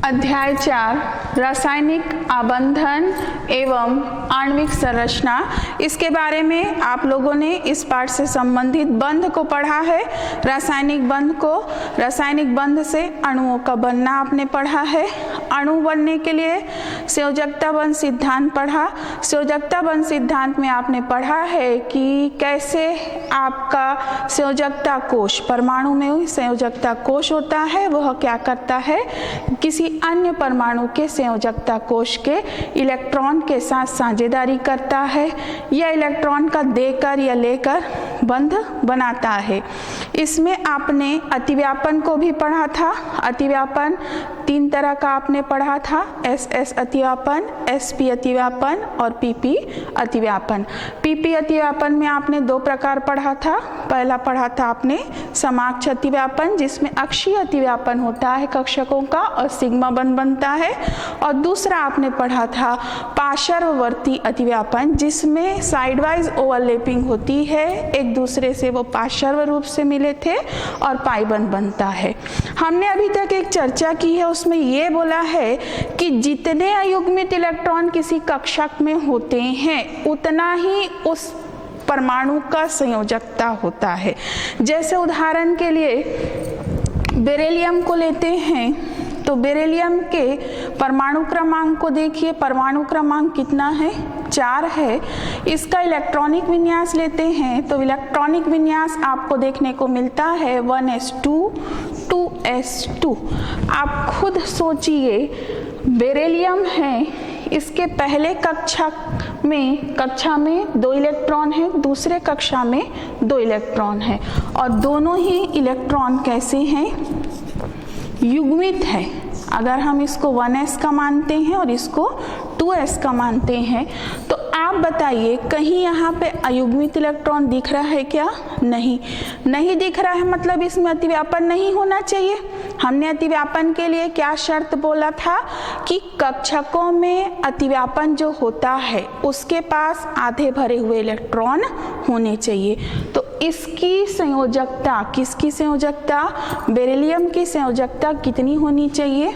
अध्याय 4 रासायनिक आबंधन एवं आणविक संरचना। इसके बारे में आप लोगों ने इस पाठ से संबंधित बंध को पढ़ा है। रासायनिक बंध से अणुओं का बनना आपने पढ़ा है। अणु बनने के लिए संयोजकता बंध सिद्धांत पढ़ा। संयोजकता बंध सिद्धांत में आपने पढ़ा है कि कैसे आपका संयोजकता कोश, परमाणु में संयोजकता कोश होता है, वह क्या करता है, किसी अन्य परमाणु के संयोजकता कोश के इलेक्ट्रॉन के साथ साझेदारी करता है या इलेक्ट्रॉन का देकर या लेकर बंध बनाता है। इसमें आपने अतिव्यापन को भी पढ़ा था। अतिव्यापन 3 तरह का आपने पढ़ा था, SS अतिव्यापन, SP अतिव्यापन और PP अतिव्यापन। PP अतिव्यापन में आपने 2 प्रकार पढ़ा था। पहला पढ़ा था आपने समाक्ष अतिव्यापन, जिसमें अक्षीय अतिव्यापन होता है कक्षकों का और सिग्मा बंध बनता है, और दूसरा आपने पढ़ा था पार्श्ववर्ती अतिव्यापन, जिसमें साइडवाइज ओवरलैपिंग होती है, एक दूसरे से वो पार्श्व रूप से मिले थे और पाई बंध बनता है। हमने अभी तक एक चर्चा की है, उसमें ये बोला है कि जितने अयुग्मित इलेक्ट्रॉन किसी कक्षक में होते हैं उतना ही उस परमाणु का संयोजकता होता है। जैसे उदाहरण के लिए बेरिलियम को लेते हैं तो बेरिलियम के परमाणु क्रमांक को देखिए, परमाणु क्रमांक कितना है, 4 है। इसका इलेक्ट्रॉनिक विन्यास लेते हैं तो इलेक्ट्रॉनिक विन्यास आपको देखने को मिलता है 1s2 2s2। आप खुद सोचिए, बेरिलियम है, इसके पहले कक्षा में 2 इलेक्ट्रॉन है, दूसरे कक्षा में 2 इलेक्ट्रॉन है, और दोनों ही इलेक्ट्रॉन कैसे हैं, युग्मित है। अगर हम इसको 1s का मानते हैं और इसको 2s का मानते हैं तो आप बताइए कहीं यहाँ पे अयुग्मित इलेक्ट्रॉन दिख रहा है क्या? नहीं दिख रहा है, मतलब इसमें अतिव्यापन नहीं होना चाहिए। हमने अतिव्यापन के लिए क्या शर्त बोला था कि कक्षकों में अतिव्यापन जो होता है उसके पास आधे भरे हुए इलेक्ट्रॉन होने चाहिए। तो इसकी संयोजकता, किसकी संयोजकता, बेरिलियम की संयोजकता कितनी होनी चाहिए,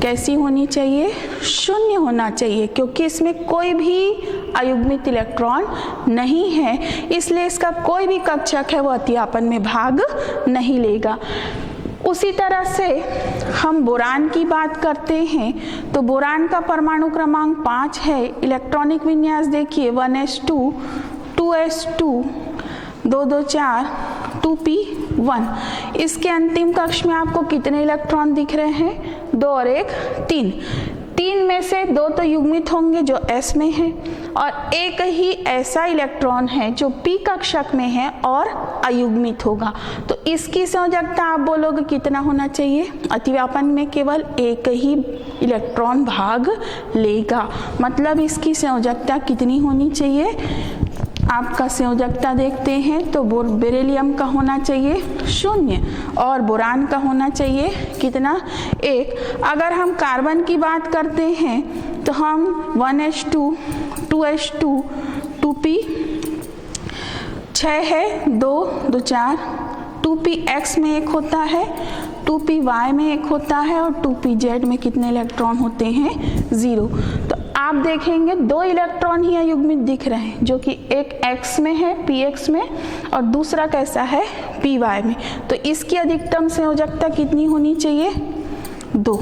कैसी होनी चाहिए, 0 होना चाहिए, क्योंकि इसमें कोई भी अयुग्मित इलेक्ट्रॉन नहीं है, इसलिए इसका कोई भी कक्षक है वो अतिव्यापन में भाग नहीं लेगा। उसी तरह से हम बोरान की बात करते हैं तो बोरान का परमाणु क्रमांक 5 है। इलेक्ट्रॉनिक विन्यास देखिए 1s2 2s2 2 2 4 2p1। इसके अंतिम कक्ष में आपको कितने इलेक्ट्रॉन दिख रहे हैं, 2 और 1 3 में से 2 तो युग्मित होंगे जो s में है, और एक ही ऐसा इलेक्ट्रॉन है जो p कक्षक में है और अयुग्मित होगा। तो इसकी संयोजकता आप बोलोगे कितना होना चाहिए, अतिव्यापन में केवल एक ही इलेक्ट्रॉन भाग लेगा, मतलब इसकी संयोजकता कितनी होनी चाहिए। आपका संयोजकता देखते हैं तो बेरिलियम का होना चाहिए 0 और बोरान का होना चाहिए कितना, 1। अगर हम कार्बन की बात करते हैं तो हम 1s2 2s2 2p 6 है, 2 2 4 2px में 1 होता है, 2py में 1 होता है और 2pz में कितने इलेक्ट्रॉन होते हैं, 0। तो आप देखेंगे 2 इलेक्ट्रॉन ही अयुग्मित दिख रहे हैं, जो कि एक x में है px में और दूसरा कैसा है py में। तो इसकी अधिकतम संयोजकता कितनी होनी चाहिए, 2।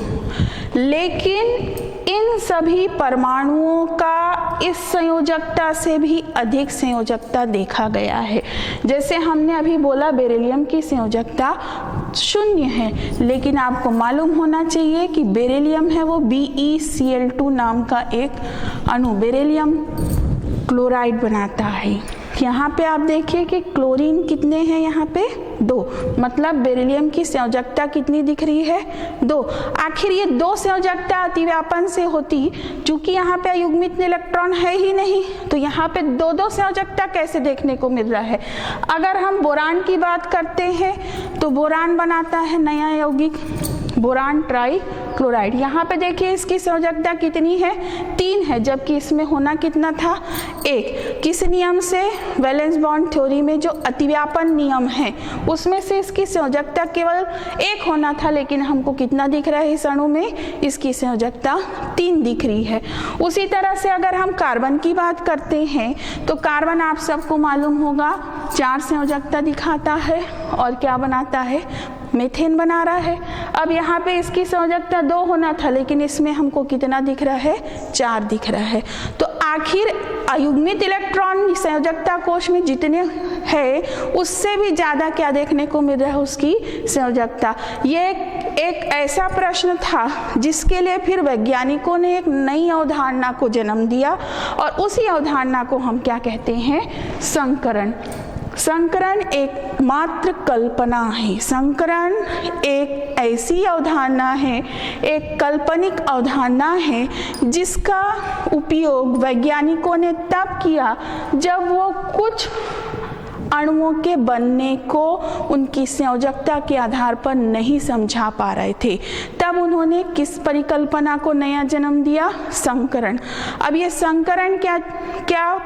लेकिन इन सभी परमाणुओं का इस संयोजकता से भी अधिक संयोजकता देखा गया है। जैसे हमने अभी बोला बेरिलियम की संयोजकता 0 है, लेकिन आपको मालूम होना चाहिए कि बेरिलियम है वो BeCl2 नाम का एक अणु बेरिलियम क्लोराइड बनाता है। यहाँ पे आप देखिए कि क्लोरीन कितने हैं, यहाँ पे 2, मतलब बेरिलियम की संयोजकता कितनी दिख रही है, 2। आखिर ये 2 संयोजकता अतिव्यापन से होती, चूंकि यहाँ पे अयुग्मित इलेक्ट्रॉन है ही नहीं, तो यहाँ पे 2 संयोजकता कैसे देखने को मिल रहा है। अगर हम बोरान की बात करते हैं तो बोरान बनाता है नया यौगिक बोरान ट्राई क्लोराइड। यहाँ पे देखिए इसकी संयोजकता कितनी है, 3 है, जबकि इसमें होना कितना था, 1। किस नियम से, वैलेंस बॉन्ड थ्योरी में जो अतिव्यापन नियम है उसमें से इसकी संयोजकता केवल 1 होना था, लेकिन हमको कितना दिख रहा है इस अणु में, इसकी संयोजकता 3 दिख रही है। उसी तरह से अगर हम कार्बन की बात करते हैं तो कार्बन आप सबको मालूम होगा 4 संयोजकता दिखाता है और क्या बनाता है, मीथेन बना रहा है। अब यहाँ पे इसकी संयोजकता 2 होना था, लेकिन इसमें हमको कितना दिख रहा है, 4 दिख रहा है। तो आखिर अयुग्मित इलेक्ट्रॉन संयोजकता कोश में जितने हैं उससे भी ज़्यादा क्या देखने को मिल रहा है, उसकी संयोजकता। ये एक ऐसा प्रश्न था जिसके लिए फिर वैज्ञानिकों ने एक नई अवधारणा को जन्म दिया, और उसी अवधारणा को हम क्या कहते हैं, संकरण। संकरण एक मात्र कल्पना है। संकरण एक ऐसी अवधारणा है, एक काल्पनिक अवधारणा है जिसका उपयोग वैज्ञानिकों ने तब किया जब वो कुछ अणुओं के बनने को उनकी संयोजकता के आधार पर नहीं समझा पा रहे थे। तब उन्होंने किस परिकल्पना को नया जन्म दिया, संकरण। अब ये संकरण क्या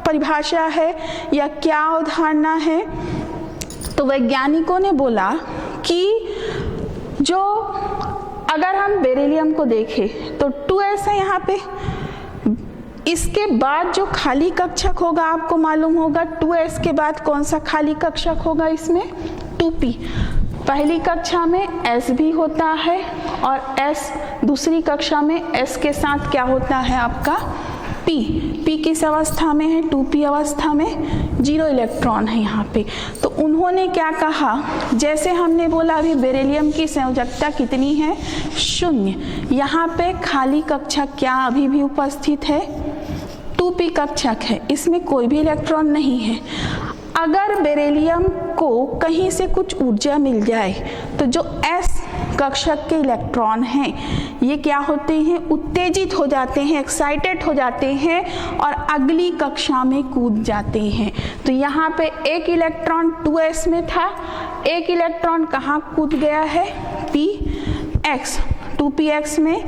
परिभाषा है या क्या अवधारणा है, तो वैज्ञानिकों ने बोला कि जो अगर हम बेरिलियम को देखें तो 2s है यहाँ पे, इसके बाद जो खाली कक्षक होगा आपको मालूम होगा 2s के बाद कौन सा खाली कक्षक होगा इसमें, 2p। पहली कक्षा में s भी होता है और s दूसरी कक्षा में s के साथ क्या होता है आपका p किस अवस्था में है, 2p अवस्था में 0 इलेक्ट्रॉन है यहाँ पे। तो उन्होंने क्या कहा, जैसे हमने बोला अभी बेरिलियम की संयोजकता कितनी है, 0। यहाँ पे खाली कक्षक क्या अभी भी उपस्थित है, 2p कक्षक है, इसमें कोई भी इलेक्ट्रॉन नहीं है। अगर बेरिलियम को कहीं से कुछ ऊर्जा मिल जाए तो जो s कक्षक के इलेक्ट्रॉन हैं ये क्या होते हैं, उत्तेजित हो जाते हैं, एक्साइटेड हो जाते हैं और अगली कक्षा में कूद जाते हैं। तो यहाँ पे एक इलेक्ट्रॉन 2s में था, एक इलेक्ट्रॉन कहाँ कूद गया है, px 2px में।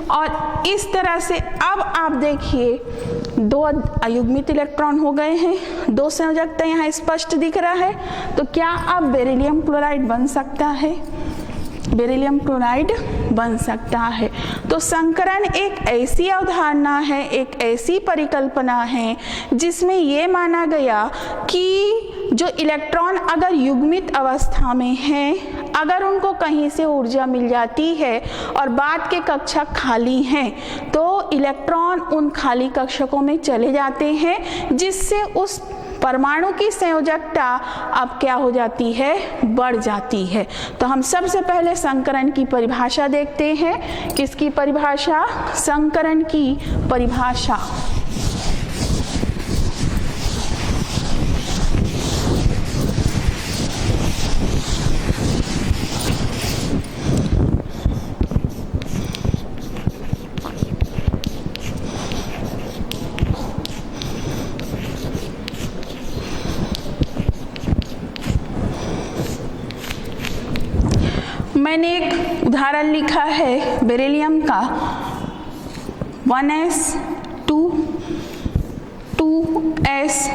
और इस तरह से अब आप देखिए 2 अयुग्मित इलेक्ट्रॉन हो गए हैं, 2 संयोजकता यहाँ स्पष्ट दिख रहा है। तो क्या अब बेरिलियम क्लोराइड बन सकता है, बेरिलियम क्लोराइड बन सकता है। तो संकरण एक ऐसी अवधारणा है, एक ऐसी परिकल्पना है जिसमें ये माना गया कि जो इलेक्ट्रॉन अगर युग्मित अवस्था में हैं, अगर उनको कहीं से ऊर्जा मिल जाती है और बाद के कक्षक खाली हैं तो इलेक्ट्रॉन उन खाली कक्षकों में चले जाते हैं, जिससे उस परमाणु की संयोजकता अब क्या हो जाती है, बढ़ जाती है। तो हम सबसे पहले संकरण की परिभाषा देखते हैं। किसकी परिभाषा, संकरण की परिभाषा। मैंने एक उदाहरण लिखा है बेरिलियम का, 1s 2s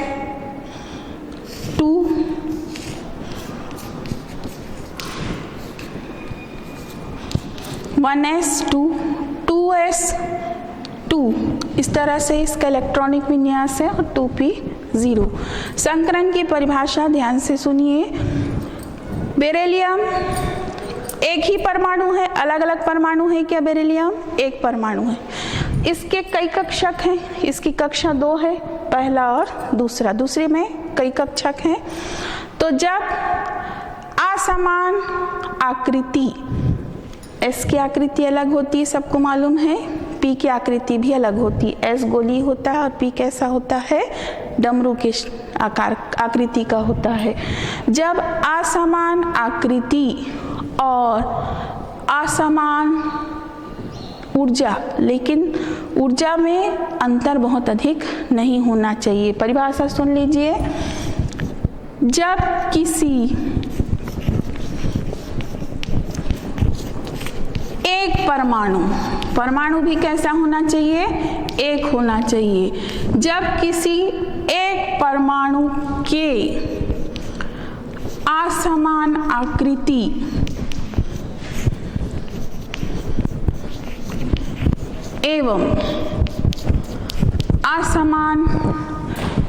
2 1s 2s 2 इस तरह से इसका इलेक्ट्रॉनिक विन्यास है और 2p 0। संकरण की परिभाषा ध्यान से सुनिए। बेरिलियम एक ही परमाणु है, अलग अलग परमाणु है क्या, बेरिलियम एक परमाणु है। इसके कई कक्षक हैं, इसकी कक्षा 2 है, पहला और दूसरा, दूसरे में कई कक्षक हैं। तो जब असमान आकृति, s की आकृति अलग होती है सबको मालूम है, p की आकृति भी अलग होती है। s गोली होता है और p कैसा होता है, डमरू के आकार आकृति का होता है। जब असमान आकृति और असमान ऊर्जा, लेकिन ऊर्जा में अंतर बहुत अधिक नहीं होना चाहिए। परिभाषा सुन लीजिए। जब किसी एक परमाणु, परमाणु भी कैसा होना चाहिए, एक होना चाहिए। जब किसी एक परमाणु के असमान आकृति एवं असमान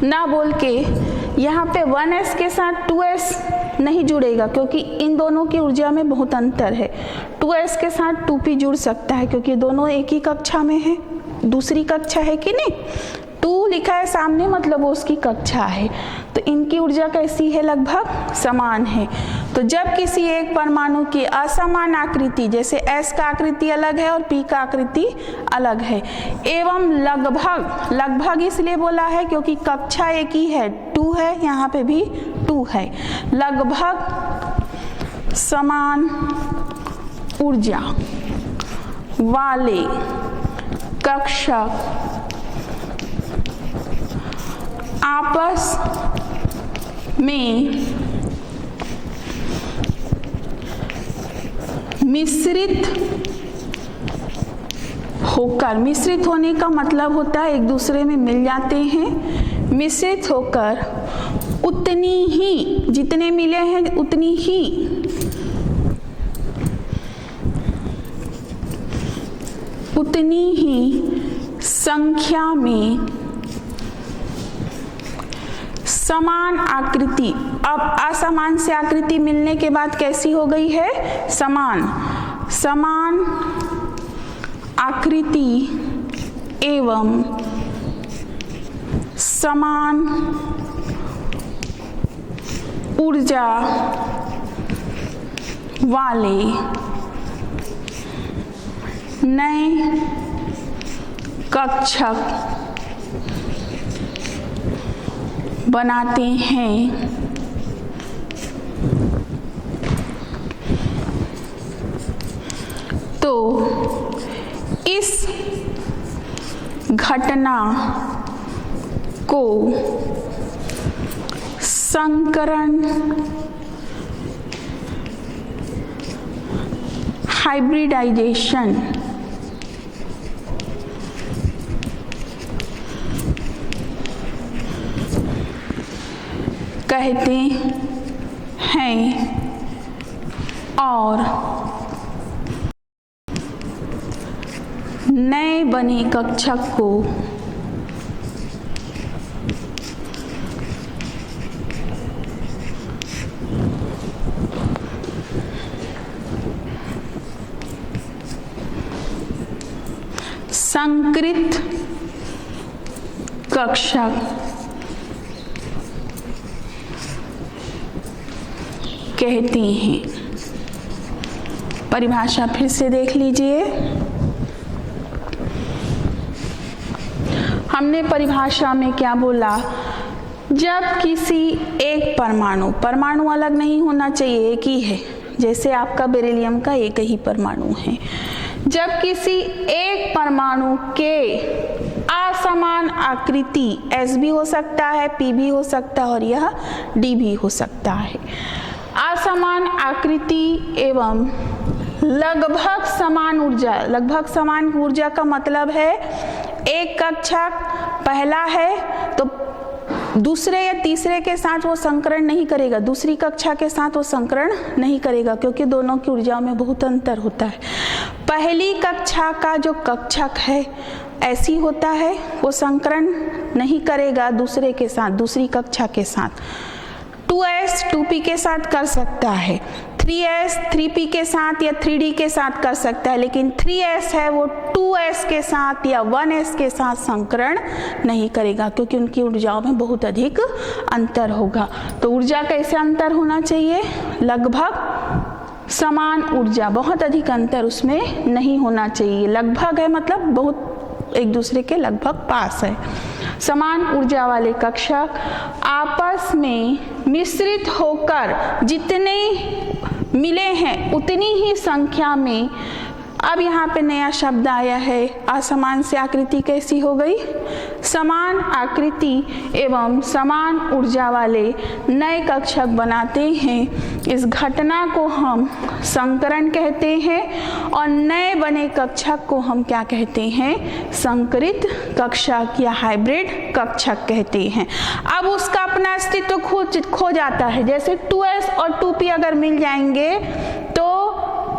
ना बोल के यहाँ पे 1s के साथ 2s नहीं जुड़ेगा, क्योंकि इन दोनों की ऊर्जा में बहुत अंतर है। 2s के साथ 2p जुड़ सकता है, क्योंकि दोनों एक ही कक्षा में है, दूसरी कक्षा है कि नहीं। 2 लिखा है सामने, मतलब वो उसकी कक्षा है। तो इनकी ऊर्जा कैसी है, लगभग समान है। तो जब किसी एक परमाणु की असमान आकृति, जैसे S का आकृति अलग है और P का आकृति अलग है, एवं लगभग, लगभग इसलिए बोला है क्योंकि कक्षा एक ही है, 2 है, यहाँ पे भी 2 है, लगभग समान ऊर्जा वाले कक्षक आपस में मिश्रित होकर, मिश्रित होने का मतलब होता है एक दूसरे में मिल जाते हैं, मिश्रित होकर उतनी ही, जितने मिले हैं उतनी ही संख्या में समान आकृति। अब असमान से आकृति मिलने के बाद कैसी हो गई है, समान, समान आकृति एवं समान ऊर्जा वाले नए कक्षक बनाते हैं। तो इस घटना को संकरण, हाइब्रिडाइजेशन कहते हैं और नए बने कक्षक को संकृत कक्षक कहते हैं। परिभाषा फिर से देख लीजिए। हमने परिभाषा में क्या बोला, जब किसी एक परमाणु, परमाणु अलग नहीं होना चाहिए, एक ही है, जैसे आपका बेरिलियम का एक ही परमाणु है। जब किसी एक परमाणु के असमान आकृति, S भी हो सकता है, P भी हो सकता है और यह D भी हो सकता है, असमान आकृति एवं लगभग समान ऊर्जा, लगभग समान ऊर्जा का मतलब है एक कक्षक पहला है तो दूसरे या तीसरे के साथ वो संकरण नहीं करेगा, दूसरी कक्षा के साथ वो संकरण नहीं करेगा, क्योंकि दोनों की ऊर्जाओं में बहुत अंतर होता है। पहली कक्षा का जो कक्षक है ऐसी होता है, वो संकरण नहीं करेगा दूसरे के साथ, दूसरी कक्षा के साथ। 2s 2p के साथ कर सकता है, 3s 3p के साथ या 3d के साथ कर सकता है, लेकिन 3s है वो 2s के साथ या 1s के साथ संकरण नहीं करेगा, क्योंकि उनकी ऊर्जाओं में बहुत अधिक अंतर होगा। तो ऊर्जा कैसे अंतर होना चाहिए, लगभग समान ऊर्जा, बहुत अधिक अंतर उसमें नहीं होना चाहिए। लगभग है मतलब बहुत एक दूसरे के लगभग पास है। समान ऊर्जा वाले कक्षक आपस में मिश्रित होकर जितने मिले हैं उतनी ही संख्या में अब यहाँ पे नया शब्द आया है, असमान से आकृति कैसी हो गई? समान आकृति एवं समान ऊर्जा वाले नए कक्षक बनाते हैं। इस घटना को हम संकरण कहते हैं और नए बने कक्षक को हम क्या कहते हैं? संकरित कक्षक या हाइब्रिड कक्षक कहते हैं। अब उसका अपना अस्तित्व खो जाता है। जैसे 2s और 2p अगर मिल जाएंगे तो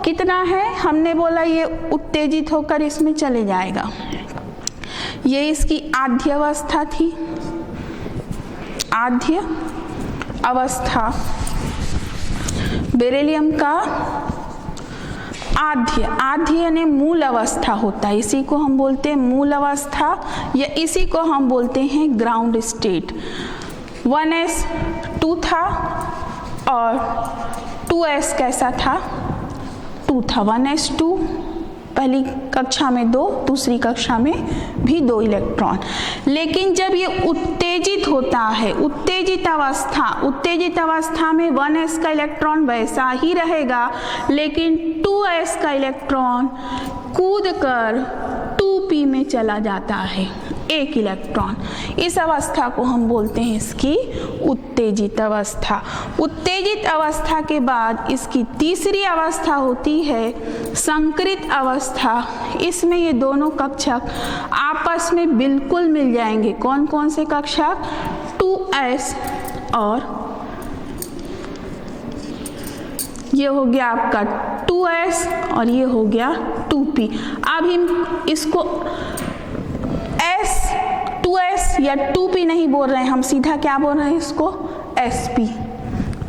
कितना है? हमने बोला ये उत्तेजित होकर इसमें चले जाएगा। ये इसकी आद्य अवस्था थी, आद्य अवस्था। बेरिलियम का आद्य यानी मूल अवस्था होता है, इसी को हम बोलते हैं मूल अवस्था या इसी को हम बोलते हैं ग्राउंड स्टेट। 1s 2 था और 2s कैसा था? 2 था। 1s 2, पहली कक्षा में 2, दूसरी कक्षा में भी 2 इलेक्ट्रॉन। लेकिन जब ये उत्तेजित होता है, उत्तेजित अवस्था में 1s का इलेक्ट्रॉन वैसा ही रहेगा, लेकिन 2s का इलेक्ट्रॉन कूदकर 2p में चला जाता है, 1 इलेक्ट्रॉन। इस अवस्था को हम बोलते हैं इसकी उत्तेजित अवस्था। उत्तेजित अवस्था के बाद इसकी तीसरी अवस्था होती है संकरित अवस्था। इसमें ये दोनों कक्षक आपस में बिल्कुल मिल जाएंगे। कौन कौन से कक्षक? 2s और ये हो गया आपका 2s और ये हो गया 2p। अब हम इसको 2s या 2p नहीं बोल रहे हैं, हम सीधा क्या बोल रहे हैं इसको? sp।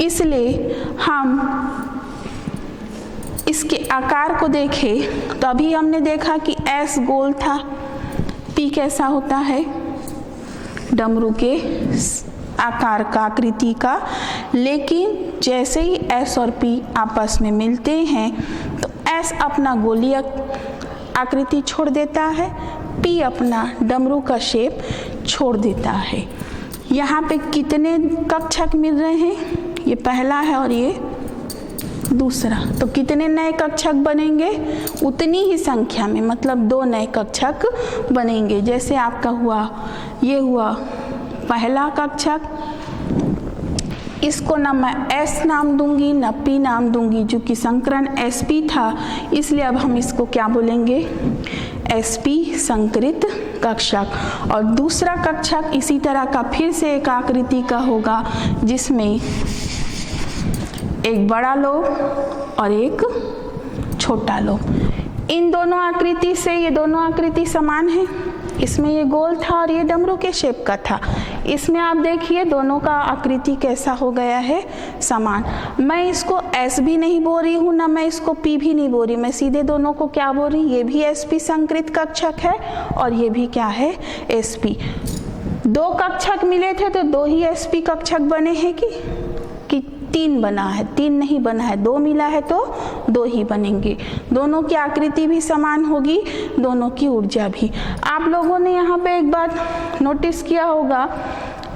इसलिए हम इसके आकार को देखें तो अभी हमने देखा कि s गोल था, p कैसा होता है? डमरू के आकार का, आकृति का। लेकिन जैसे ही s और p आपस में मिलते हैं तो s अपना गोलीय आकृति छोड़ देता है, p अपना डमरू का शेप छोड़ देता है। यहाँ पे कितने कक्षक मिल रहे हैं? ये पहला है और ये दूसरा। तो कितने नए कक्षक बनेंगे? उतनी ही संख्या में, मतलब 2 नए कक्षक बनेंगे। जैसे आपका हुआ, ये हुआ पहला कक्षक, इसको ना मैं s नाम दूंगी ना p नाम दूंगी, जो कि संकरण sp था, इसलिए अब हम इसको क्या बोलेंगे? sp संकरित कक्षक। और दूसरा कक्षक इसी तरह का फिर से एक आकृति का होगा, जिसमें एक बड़ा लोब और एक छोटा लोब। इन दोनों आकृति से ये दोनों आकृति समान है। इसमें ये गोल था और ये डमरू के शेप का था। इसमें आप देखिए दोनों का आकृति कैसा हो गया है? समान। मैं इसको s भी नहीं बोल रही हूँ, ना मैं इसको p भी नहीं बोल रही, मैं सीधे दोनों को क्या बोल रही? ये भी sp संकरित कक्षक है और ये भी क्या है? sp। 2 कक्षक मिले थे तो 2 ही sp कक्षक बने हैं कि 3 बना है? 3 नहीं बना है, 2 मिला है तो 2 ही बनेंगे। दोनों की आकृति भी समान होगी, दोनों की ऊर्जा भी। आप लोगों ने यहाँ पे एक बात नोटिस किया होगा,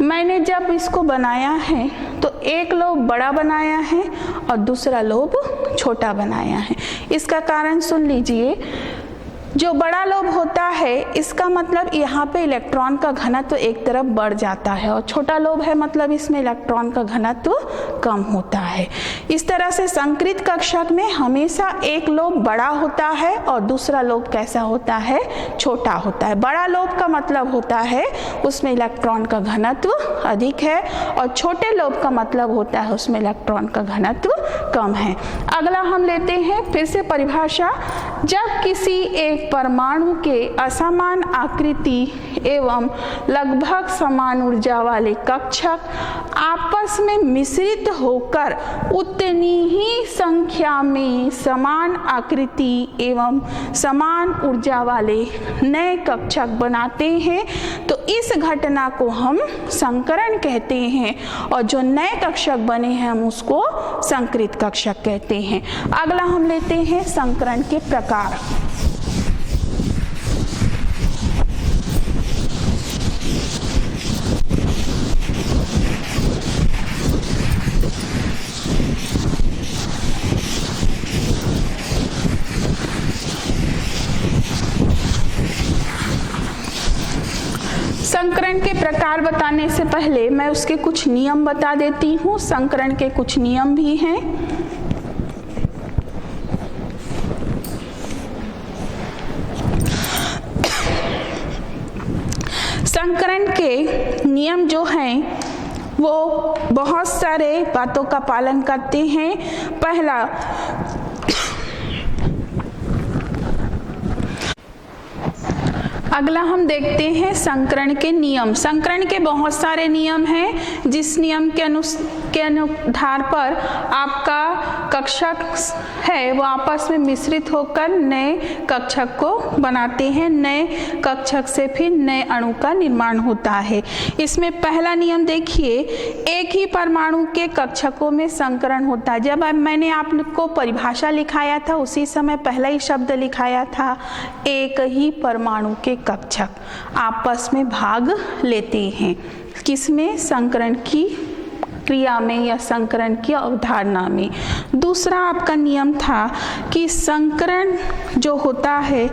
मैंने जब इसको बनाया है तो एक लोब बड़ा बनाया है और दूसरा लोब छोटा बनाया है। इसका कारण सुन लीजिए। जो बड़ा लोब होता है इसका मतलब यहाँ पे इलेक्ट्रॉन का घनत्व एक तरफ बढ़ जाता है, और छोटा लोब है मतलब इसमें इलेक्ट्रॉन का घनत्व कम होता है। इस तरह से संकरित कक्षक में हमेशा एक लोब बड़ा होता है और दूसरा लोब कैसा होता है? छोटा होता है। बड़ा लोब का मतलब होता है उसमें इलेक्ट्रॉन का घनत्व अधिक है, और छोटे लोब का मतलब होता है उसमें इलेक्ट्रॉन का घनत्व कम है। अगला हम लेते हैं फिर से परिभाषा। जब किसी एक परमाणु के असमान आकृति एवं लगभग समान ऊर्जा वाले कक्षक आपस में मिश्रित होकर उतनी ही संख्या में समान आकृति एवं समान ऊर्जा वाले नए कक्षक बनाते हैं तो इस घटना को हम संकरण कहते हैं, और जो नए कक्षक बने हैं हम उसको संकरित कक्षक कहते हैं। अगला हम लेते हैं संकरण के प्रकार। संकरण के प्रकार बताने से पहले मैं उसके कुछ नियम बता देती हूँ। संकरण के कुछ नियम भी हैं। संकरण के नियम जो हैं वो बहुत सारे बातों का पालन करते हैं। पहला, अगला हम देखते हैं संकरण के नियम। संकरण के बहुत सारे नियम हैं, जिस नियम के आधार पर आपका कक्षक है वो आपस में मिश्रित होकर नए कक्षक को बनाते हैं। नए कक्षक से फिर नए अणु का निर्माण होता है। इसमें पहला नियम देखिए, एक ही परमाणु के कक्षकों में संकरण होता है। जब मैंने आपको परिभाषा लिखाया था उसी समय पहला ही शब्द लिखाया था, एक ही परमाणु के कक्षक आपस में भाग लेते हैं। किसमें? संकरण की क्रिया में या संकरण की अवधारणा में। दूसरा आपका नियम था कि संकरण जो होता है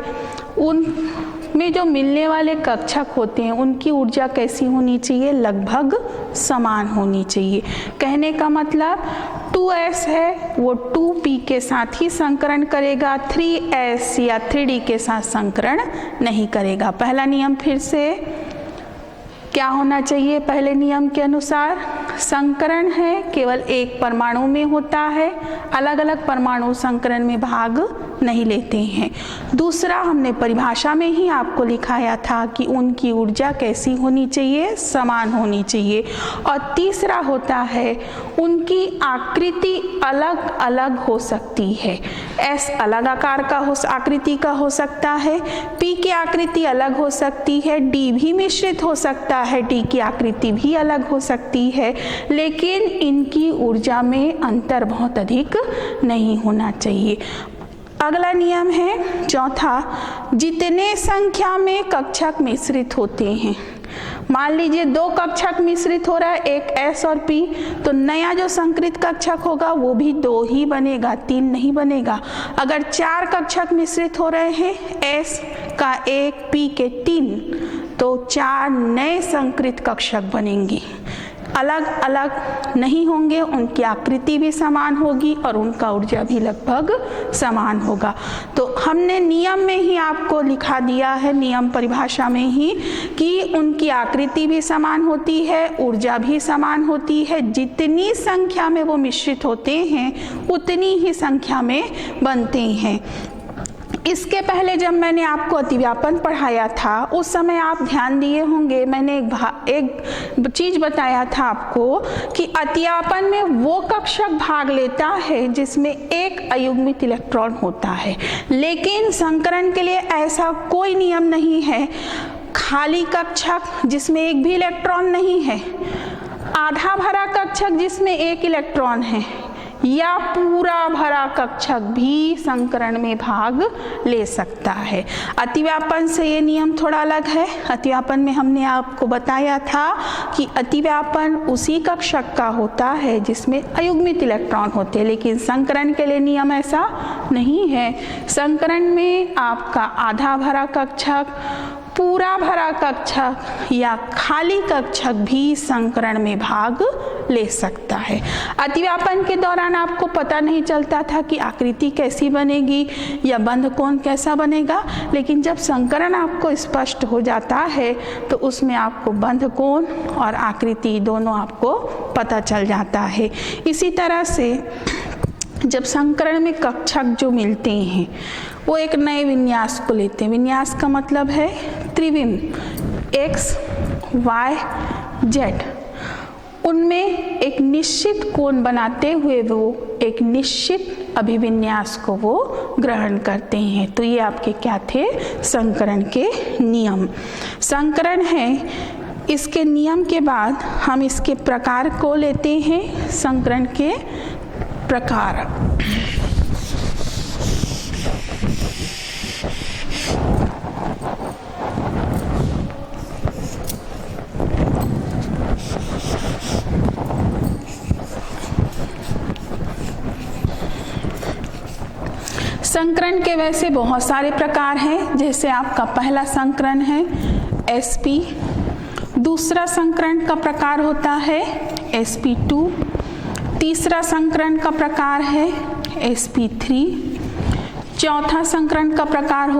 उनमें जो मिलने वाले कक्षक होते हैं उनकी ऊर्जा कैसी होनी चाहिए? लगभग समान होनी चाहिए। कहने का मतलब 2s है वो 2p के साथ ही संकरण करेगा, 3s या 3d के साथ संकरण नहीं करेगा। पहला नियम फिर से क्या होना चाहिए? पहले नियम के अनुसार संकरण है केवल एक परमाणु में होता है, अलग अलग परमाणु संकरण में भाग नहीं लेते हैं। दूसरा, हमने परिभाषा में ही आपको लिखाया था कि उनकी ऊर्जा कैसी होनी चाहिए? समान होनी चाहिए। और तीसरा होता है उनकी आकृति अलग अलग हो सकती है। S अलग आकार का आकृति का हो सकता है, P की आकृति अलग हो सकती है, D भी मिश्रित हो सकता है, D की आकृति भी अलग हो सकती है, लेकिन इनकी ऊर्जा में अंतर बहुत अधिक नहीं होना चाहिए। अगला नियम है चौथा, जितने संख्या में कक्षक मिश्रित होते हैं, मान लीजिए 2 कक्षक मिश्रित हो रहा है, एक S और P, तो नया जो संकृत कक्षक होगा वो भी 2 ही बनेगा, 3 नहीं बनेगा। अगर 4 कक्षक मिश्रित हो रहे हैं, S का 1, P के 3, तो 4 नए संकृत कक्षक बनेंगे। अलग अलग नहीं होंगे, उनकी आकृति भी समान होगी और उनका ऊर्जा भी लगभग समान होगा। तो हमने नियम में ही आपको लिखा दिया है, नियम परिभाषा में ही, कि उनकी आकृति भी समान होती है, ऊर्जा भी समान होती है। जितनी संख्या में वो मिश्रित होते हैं उतनी ही संख्या में बनते हैं। इसके पहले जब मैंने आपको अतिव्यापन पढ़ाया था उस समय आप ध्यान दिए होंगे, मैंने एक चीज बताया था आपको कि अतिव्यापन में वो कक्षक भाग लेता है जिसमें एक अयुग्मित इलेक्ट्रॉन होता है, लेकिन संकरण के लिए ऐसा कोई नियम नहीं है। खाली कक्षक जिसमें एक भी इलेक्ट्रॉन नहीं है, आधा भरा कक्षक जिसमें एक इलेक्ट्रॉन है, या पूरा भरा कक्षक भी संकरण में भाग ले सकता है। अतिव्यापन से ये नियम थोड़ा अलग है। अतिव्यापन में हमने आपको बताया था कि अतिव्यापन उसी कक्षक का होता है जिसमें अयुग्मित इलेक्ट्रॉन होते हैं, लेकिन संकरण के लिए नियम ऐसा नहीं है। संकरण में आपका आधा भरा कक्षक, पूरा भरा कक्षक या खाली कक्षक भी संकरण में भाग ले सकता है। अतिव्यापन के दौरान आपको पता नहीं चलता था कि आकृति कैसी बनेगी या बंध कोण कैसा बनेगा, लेकिन जब संकरण आपको स्पष्ट हो जाता है तो उसमें आपको बंध कोण और आकृति दोनों आपको पता चल जाता है। इसी तरह से जब संकरण में कक्षक जो मिलते हैं वो एक नए विन्यास को लेते हैं। विन्यास का मतलब है त्रिविम, x, y, z। उनमें एक निश्चित कोण बनाते हुए वो एक निश्चित अभिविन्यास को वो ग्रहण करते हैं। तो ये आपके क्या थे? संकरण के नियम। संकरण है, इसके नियम के बाद हम इसके प्रकार को लेते हैं। संकरण के प्रकार, संकरण के वैसे बहुत सारे प्रकार हैं। जैसे आपका पहला संकरण है sp, दूसरा संकरण का प्रकार होता है sp2, तीसरा संकरण का प्रकार है sp3, चौथा संकरण का प्रकार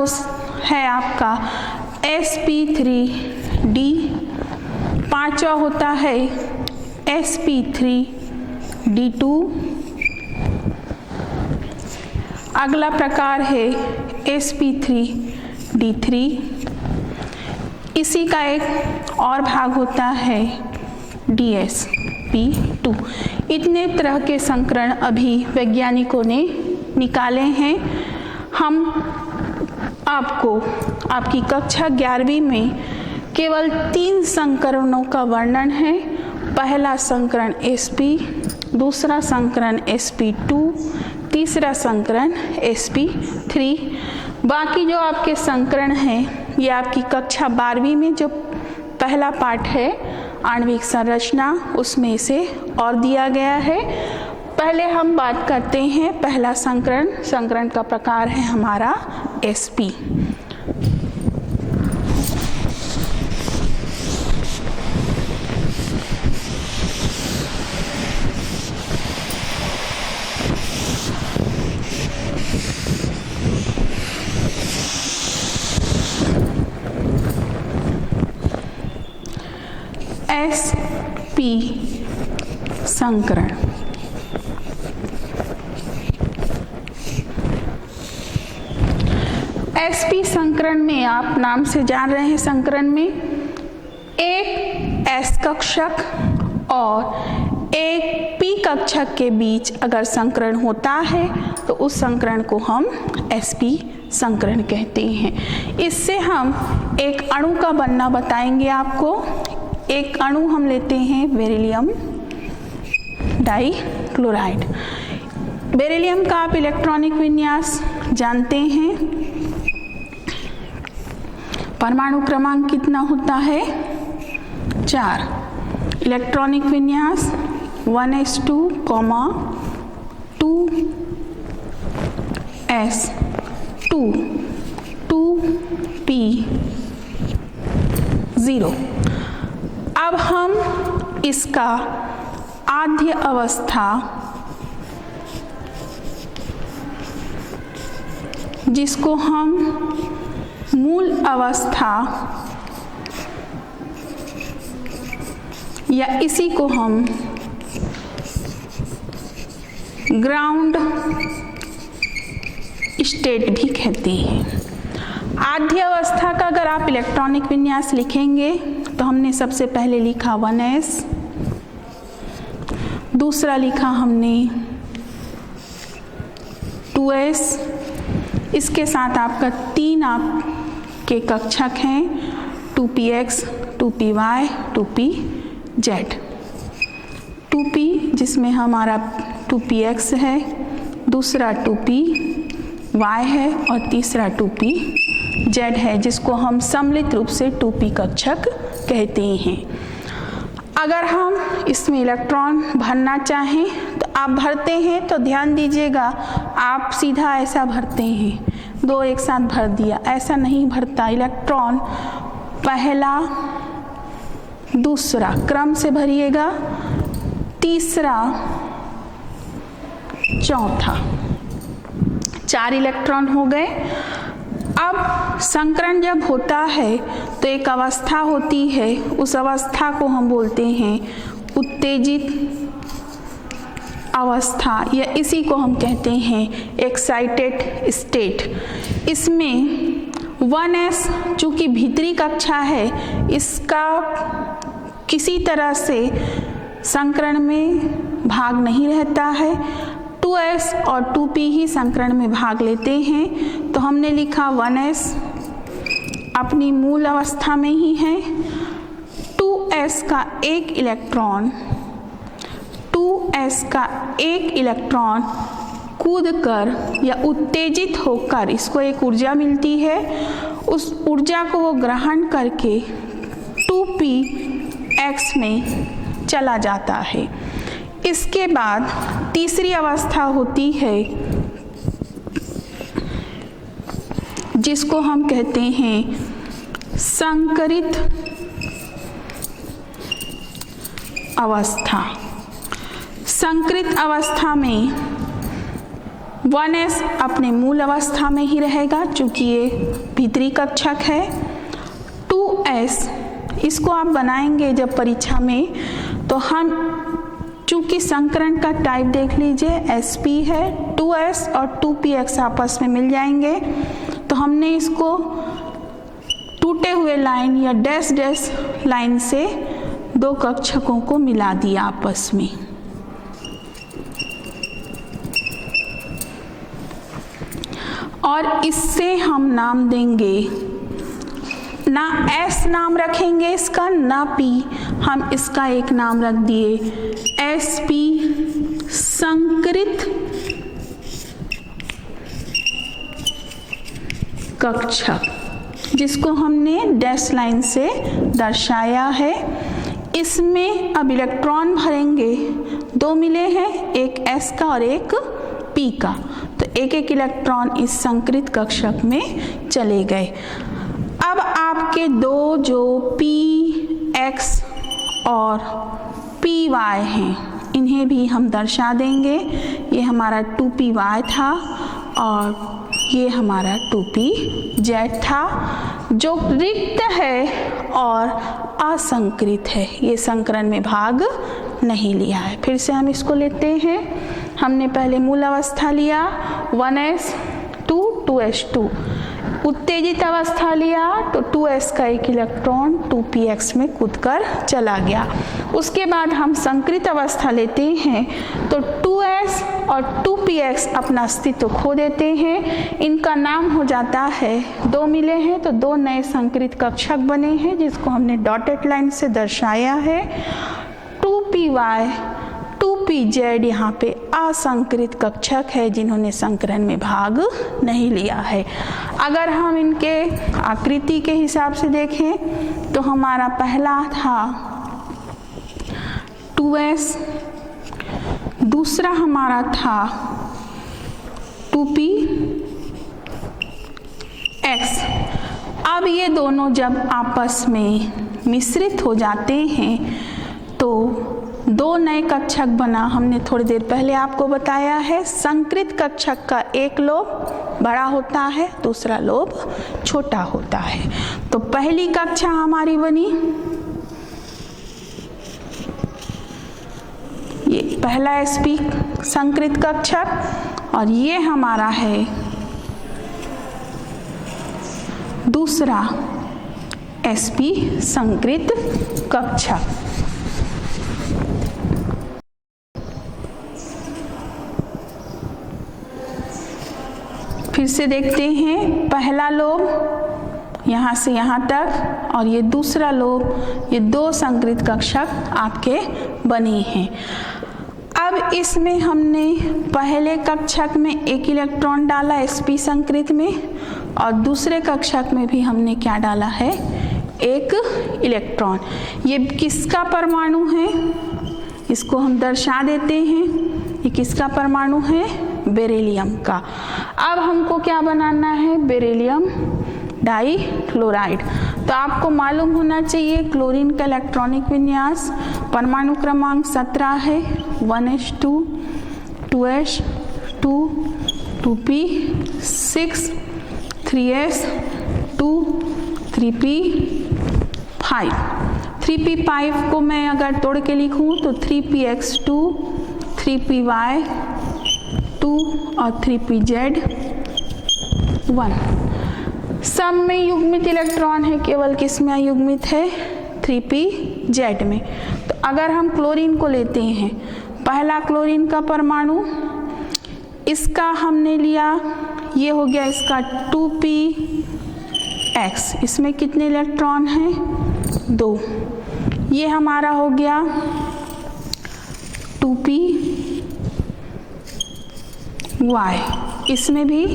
है आपका sp3d, पांचवा होता है sp3d2, अगला प्रकार है sp3d3, इसी का एक और भाग होता है dsp2। इतने तरह के संकरण अभी वैज्ञानिकों ने निकाले हैं। हम आपको आपकी कक्षा 11वीं में केवल 3 संकरणों का वर्णन है। पहला संकरण sp, दूसरा संकरण sp2, तीसरा संकरण sp3। बाकी जो आपके संकरण हैं ये आपकी कक्षा 12वीं में जो पहला पाठ है आणविक संरचना उसमें से और दिया गया है। पहले हम बात करते हैं पहला संकरण का प्रकार है हमारा sp। sp संकरण sp संकरण में आप नाम से जान रहे हैं, संकरण में एक s कक्षक और एक p कक्षक के बीच अगर संकरण होता है तो उस संकरण को हम sp संकरण कहते हैं। इससे हम एक अणु का बनना बताएंगे आपको। एक अणु हम लेते हैं बेरिलियम डाइक्लोराइड। बेरिलियम का आप इलेक्ट्रॉनिक विन्यास जानते हैं। परमाणु क्रमांक कितना होता है? 4। इलेक्ट्रॉनिक विन्यास 1s2, 2s2, 2p0। अब हम इसका आद्य अवस्था जिसको हम मूल अवस्था या इसी को हम ग्राउंड स्टेट भी कहते हैं। आद्य अवस्था का अगर आप इलेक्ट्रॉनिक विन्यास लिखेंगे तो हमने सबसे पहले लिखा 1s, दूसरा लिखा हमने 2s, इसके साथ आपका 3 आपके कक्षक हैं 2px, 2py, 2pz। 2p जिसमें हमारा 2px है, दूसरा 2py है और तीसरा 2pz है जिसको हम सम्मिलित रूप से 2p कक्षक कहते हैं। अगर हम इसमें इलेक्ट्रॉन भरना चाहें तो आप भरते हैं तो ध्यान दीजिएगा, आप सीधा ऐसा भरते हैं, 2 एक साथ भर दिया, ऐसा नहीं भरता। इलेक्ट्रॉन पहला दूसरा क्रम से भरिएगा, तीसरा चौथा, 4 इलेक्ट्रॉन हो गए। अब संकरण जब होता है तो एक अवस्था होती है, उस अवस्था को हम बोलते हैं उत्तेजित अवस्था या इसी को हम कहते हैं एक्साइटेड स्टेट। इसमें 1s चूँकि भीतरी कक्षा है, इसका किसी तरह से संकरण में भाग नहीं रहता है। 2s और 2p ही संकरण में भाग लेते हैं। तो हमने लिखा 1s अपनी मूल अवस्था में ही है, 2s का एक इलेक्ट्रॉन कूदकर या उत्तेजित होकर इसको एक ऊर्जा मिलती है, उस ऊर्जा को वो ग्रहण करके 2px में चला जाता है। इसके बाद तीसरी अवस्था होती है जिसको हम कहते हैं संकरित अवस्था। संकृत अवस्था में 1s अपने मूल अवस्था में ही रहेगा चूंकि ये भीतरी कक्षक है। 2s इसको आप बनाएंगे जब परीक्षा में, तो हम चूंकि संकरण का टाइप देख लीजिए sp है, 2s और 2px आपस में मिल जाएंगे, तो हमने इसको टूटे हुए लाइन या डैश डैश लाइन से दो कक्षकों को मिला दिया आपस में। और इससे हम नाम देंगे, ना S नाम रखेंगे इसका, ना P, हम इसका एक नाम रख दिए SP संकृत कक्षक, जिसको हमने डैश लाइन से दर्शाया है। इसमें अब इलेक्ट्रॉन भरेंगे, दो मिले हैं, एक S का और एक P का, तो एक एक इलेक्ट्रॉन इस संकृत कक्षक में चले गए। अब आपके दो जो px और py हैं, इन्हें भी हम दर्शा देंगे। ये हमारा 2py था और ये हमारा 2pz था, जो रिक्त है और असंकृत है, ये संकरण में भाग नहीं लिया है। फिर से हम इसको लेते हैं। हमने पहले मूल अवस्था लिया 1s2 2s2, उत्तेजित अवस्था लिया तो 2s का एक इलेक्ट्रॉन 2px में कूदकर चला गया। उसके बाद हम संकृत अवस्था लेते हैं तो 2s और 2px अपना अस्तित्व खो देते हैं, इनका नाम हो जाता है, दो मिले हैं तो दो नए संकृत कक्षक बने हैं जिसको हमने डॉटेड लाइन से दर्शाया है। 2py 2pz यहाँ पे असंकृत कक्षक है जिन्होंने संकरण में भाग नहीं लिया है। अगर हम इनके आकृति के हिसाब से देखें तो हमारा पहला था 2s, दूसरा हमारा था 2px। अब ये दोनों जब आपस में मिश्रित हो जाते हैं तो दो नए कक्षक बना। हमने थोड़ी देर पहले आपको बताया है, संकृत कक्षक का एक लोब बड़ा होता है, दूसरा लोब छोटा होता है। तो पहली कक्षा हमारी बनी, ये पहला sp संकृत कक्षक और ये हमारा है दूसरा sp संकृत कक्षक। फिर से देखते हैं, पहला लोब यहाँ से यहाँ तक और ये दूसरा लोब, ये दो संकृत कक्षक आपके बने हैं। अब इसमें हमने पहले कक्षक में एक इलेक्ट्रॉन डाला sp संकृत में और दूसरे कक्षक में भी हमने क्या डाला है, एक इलेक्ट्रॉन। ये किसका परमाणु है, इसको हम दर्शा देते हैं, ये किसका परमाणु है, बेरिलियम का। अब हमको क्या बनाना है, बेरिलियम डाइक्लोराइड। तो आपको मालूम होना चाहिए क्लोरीन का इलेक्ट्रॉनिक विन्यास, परमाणु क्रमांक 17 है, 1s2 2s2 2p6 3s2 3p5। 3p5 को मैं अगर तोड़ के लिखूं तो 3px2 3py2 और 3pz1। सब में युग्मित इलेक्ट्रॉन है, केवल किस में अयुग्मित है, 3pz में। तो अगर हम क्लोरीन को लेते हैं, पहला क्लोरीन का परमाणु, इसका हमने लिया, ये हो गया इसका 2px, इसमें कितने इलेक्ट्रॉन हैं, 2। ये हमारा हो गया 2py, इसमें भी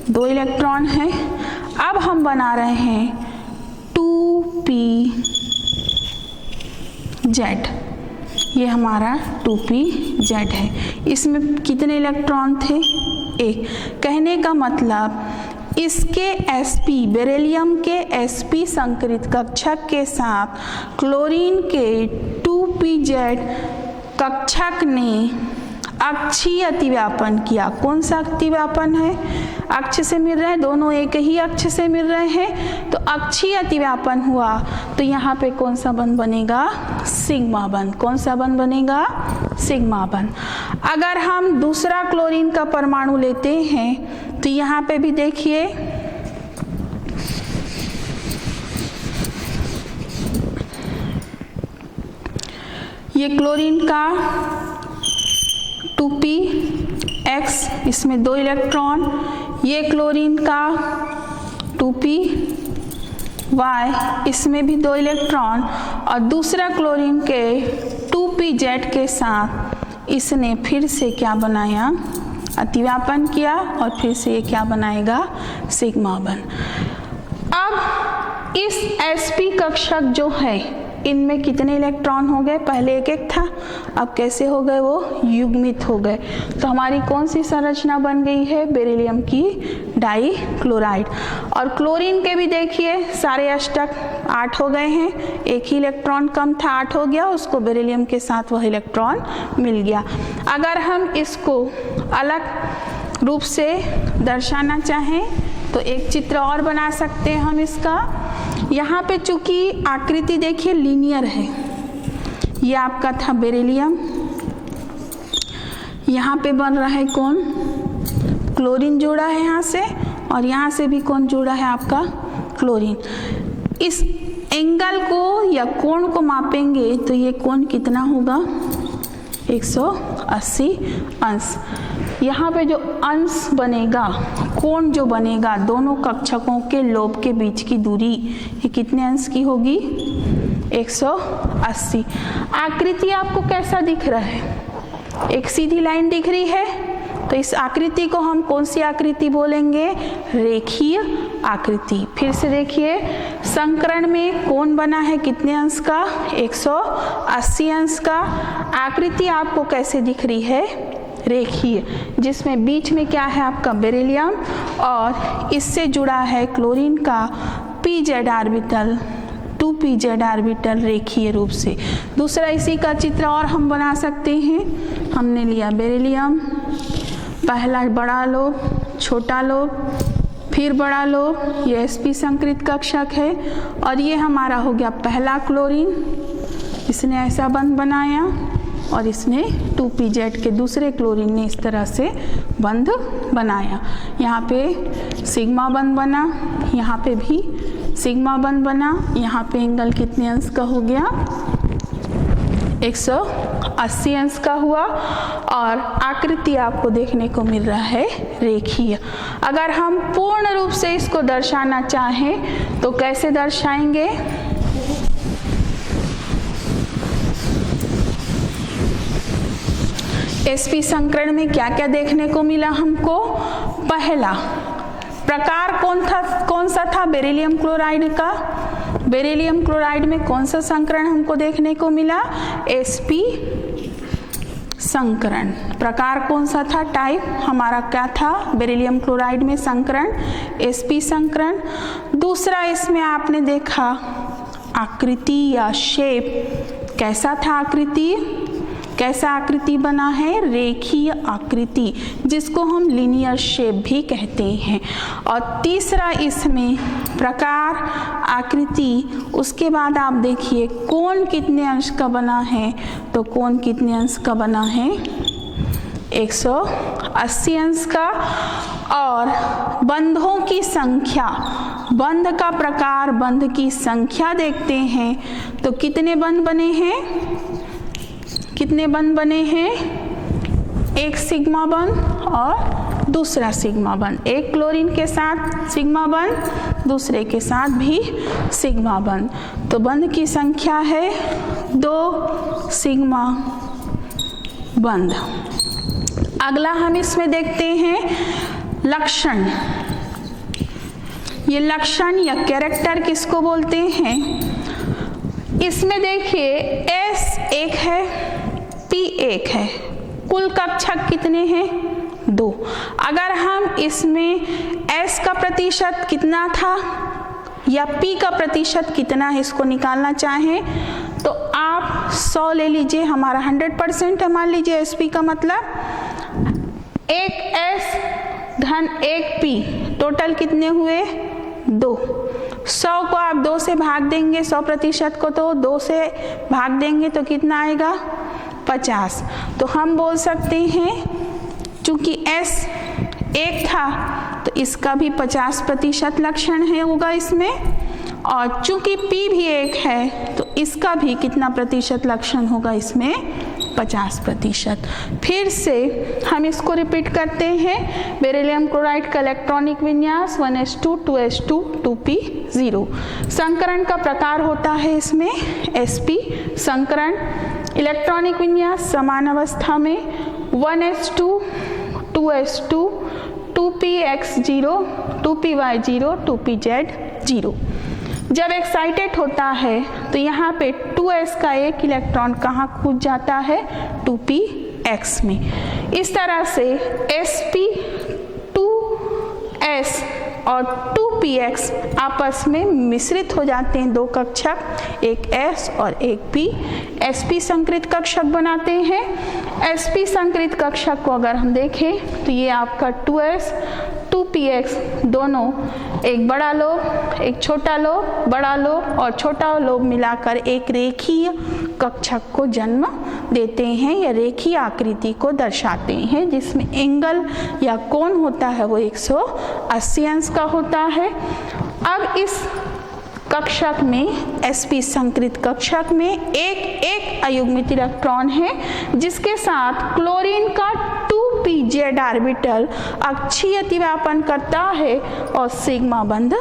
2 इलेक्ट्रॉन हैं। अब हम बना रहे हैं 2pz, ये हमारा 2pz है। इसमें कितने इलेक्ट्रॉन थे, 1। कहने का मतलब इसके sp, बेरिलियम के sp संकरित कक्षक के साथ क्लोरीन के 2p 2pz कक्षक ने अक्षीय अतिव्यापन किया। कौन सा अतिव्यापन है? अक्ष से मिल रहे हैं, दोनों एक ही अक्ष से मिल रहे हैं, तो अक्षीय अतिव्यापन हुआ। तो यहाँ पे कौन सा बंध बनेगा? सिग्मा बंध। कौन सा बंध बनेगा? सिग्मा बंध। अगर हम दूसरा क्लोरीन का परमाणु लेते हैं तो यहाँ पे भी देखिए, ये क्लोरीन का 2px, इसमें 2 इलेक्ट्रॉन, ये क्लोरीन का 2py, इसमें भी 2 इलेक्ट्रॉन, और दूसरा क्लोरीन के 2pz के साथ इसने फिर से क्या बनाया? अतिव्यापन किया, और फिर से ये क्या बनाएगा? सिग्मा बंध। अब इस sp कक्षक जो है, इनमें कितने इलेक्ट्रॉन हो गए? पहले एक एक था, अब कैसे हो गए? वो युग्मित हो गए। तो हमारी कौन सी संरचना बन गई है? बेरिलियम की डाइक्लोराइड। और क्लोरीन के भी देखिए सारे अष्टक 8 हो गए हैं, एक ही इलेक्ट्रॉन कम था, 8 हो गया, उसको बेरिलियम के साथ वह इलेक्ट्रॉन मिल गया। अगर हम इसको अलग रूप से दर्शाना चाहें तो एक चित्र और बना सकते हैं हम इसका। यहाँ पे चूंकि आकृति देखिए लीनियर है, ये आपका था बेरिलियम, यहाँ पे बन रहा है कौन? क्लोरीन जोड़ा है यहाँ से, और यहाँ से भी कौन जोड़ा है? आपका क्लोरीन। इस एंगल को या कोण को मापेंगे तो ये कोण कितना होगा? 180 अंश। यहाँ पे जो अंश बनेगा, कोण जो बनेगा, दोनों कक्षकों के लोब के बीच की दूरी, ये कितने अंश की होगी? 180। आकृति आपको कैसा दिख रहा है? एक सीधी लाइन दिख रही है, तो इस आकृति को हम कौन सी आकृति बोलेंगे? रेखीय आकृति। फिर से देखिए, संकरण में कोण बना है कितने अंश का? 180 अंश का। आकृति आपको कैसे दिख रही है? रेखीय, जिसमें बीच में क्या है? आपका बेरिलियम, और इससे जुड़ा है क्लोरीन का pz ऑर्बिटल, 2pz ऑर्बिटल रेखीय रूप से। दूसरा इसी का चित्र और हम बना सकते हैं। हमने लिया बेरिलियम, पहला बड़ा लोब, छोटा लोब, फिर बड़ा लोब, ये sp संकृत कक्षक है, और ये हमारा हो गया पहला क्लोरीन, इसने ऐसा बंध बनाया, और इसने 2pz के दूसरे क्लोरीन ने इस तरह से बंध बनाया। यहाँ पे सिग्मा बंध बना, यहाँ पे भी सिग्मा बंध बना। यहाँ पे एंगल कितने अंश का हो गया? 180 अंश का हुआ, और आकृति आपको देखने को मिल रहा है रेखीय। अगर हम पूर्ण रूप से इसको दर्शाना चाहें तो कैसे दर्शाएंगे? sp संकरण में क्या क्या देखने को मिला हमको? पहला प्रकार कौन सा था? बेरिलियम क्लोराइड का। बेरिलियम क्लोराइड में कौन सा संकरण हमको देखने को मिला? sp संकरण। प्रकार कौन सा था? टाइप हमारा क्या था बेरिलियम क्लोराइड में? संकरण sp संकरण। दूसरा इसमें आपने देखा आकृति या शेप, कैसा था आकृति? कैसा आकृति बना है? रेखीय आकृति, जिसको हम लीनियर शेप भी कहते हैं। और तीसरा इसमें प्रकार, आकृति, उसके बाद आप देखिए कोण कितने अंश का बना है? तो कोण कितने अंश का बना है? 180 अंश का। और बंधों की संख्या, बंध का प्रकार, बंध की संख्या देखते हैं तो कितने बंध बने हैं? कितने बंध बने हैं? एक सिग्मा बंध और दूसरा सिग्मा बंध। एक क्लोरीन के साथ सिग्मा बंध, दूसरे के साथ भी सिग्मा बंध। तो बंध की संख्या है 2 सिग्मा बंध। अगला हम इसमें देखते हैं लक्षण। ये लक्षण या कैरेक्टर किसको बोलते हैं? इसमें देखिए S 1 है, P 1 है, कुल कक्षक कितने हैं? 2। अगर हम इसमें S का प्रतिशत कितना था या P का प्रतिशत कितना है इसको निकालना चाहें तो आप 100 ले लीजिए, हमारा 100% है, मान लीजिए sp का मतलब एक s धन एक p, टोटल कितने हुए 2। 100 को आप 2 से भाग देंगे, 100% को तो 2 से भाग देंगे तो कितना आएगा 50। तो हम बोल सकते हैं चूंकि s 1 था तो इसका भी 50% लक्षण है होगा इसमें, और चूंकि p भी 1 है तो इसका भी कितना प्रतिशत लक्षण होगा इसमें 50%। फिर से हम इसको रिपीट करते हैं। बेरिलियम क्लोराइड का इलेक्ट्रॉनिक विन्यास 1s2 2s2 2p0। संकरण का प्रकार होता है इसमें sp संकरण। इलेक्ट्रॉनिक विन्यास समान अवस्था में 1s2 2s2 2px0 2py0 2pz0। जब एक्साइटेड होता है तो यहाँ पे 2s का एक इलेक्ट्रॉन कहाँ कूद जाता है 2px में। इस तरह से sp 2s और 2px आपस में मिश्रित हो जाते हैं, दो कक्षक एक s और एक p sp संकृत कक्षक बनाते हैं। sp संकृत कक्षक को अगर हम देखें तो ये आपका 2s 2px दोनों एक बड़ा लोब एक छोटा लोब, बड़ा लोब और छोटा लोब मिलाकर एक रेखीय कक्षक को जन्म देते हैं या रेखीय आकृति को दर्शाते हैं, जिसमें एंगल या कोण होता है वो 180 अंश का होता है। अब इस कक्षक में sp संकृत कक्षक में एक अयुग्मित इलेक्ट्रॉन है जिसके साथ क्लोरीन का 2pz ऑर्बिटल अक्षीय अतिव्यापन करता है और सिग्मा बंध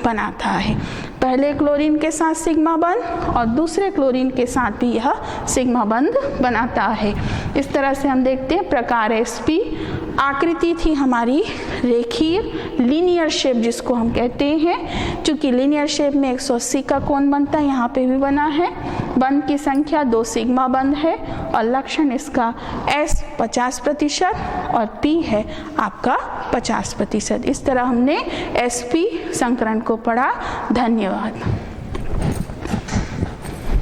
बनाता है। पहले क्लोरीन के साथ सिग्मा बंध और दूसरे क्लोरीन के साथ भी यह सिग्मा बंध बनाता है। इस तरह से हम देखते हैं प्रकार sp। आकृति थी हमारी रेखीय लीनियर शेप जिसको हम कहते हैं। चूंकि लीनियर शेप में 180 का कोण बनता है, यहाँ पे भी बना है। बंध की संख्या 2 सिग्मा बंध है और लक्षण इसका s 50% और p है आपका 50%। इस तरह हमने sp संकरण को पढ़ा। धन्यवाद।